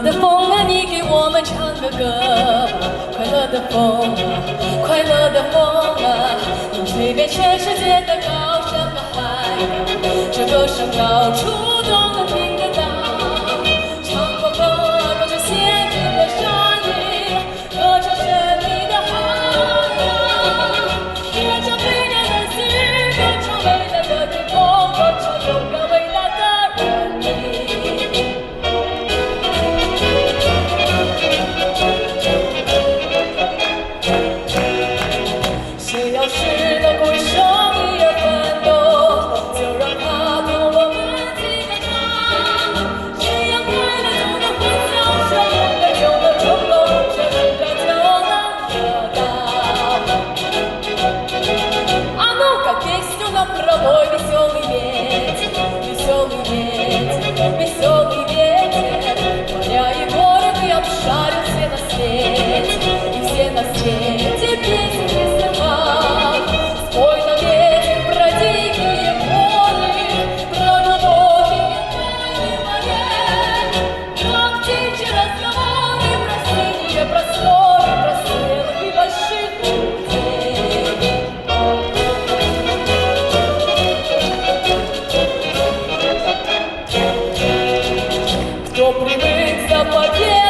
的风啊，你给我们唱个歌吧。快乐的风啊，快乐的风啊，你吹遍全世界的高山和海洋，这歌声高处都能听得到。唱过风啊，歌声先知的山野，歌唱神秘的海洋，歌唱飞鸟的心，歌唱伟大的天空，歌唱勇敢伟大的人民。谁要是能为生意而奋斗，就让他同我们几个唱。谁要快乐就能欢笑，谁勇敢就能成功，谁挣扎就能得到。А ну-ка, песню нам пролой, веселый ветер, веселый ветер, веселый ветер. Моря и горы ты обшарил все на свете, и все на свете песни слыхал. Спой нам, ветер, про дикие горы, про глубокие тайны морей, про птичьи разговоры, про синие просторы, про смелых и больших людей. Кто привык западеть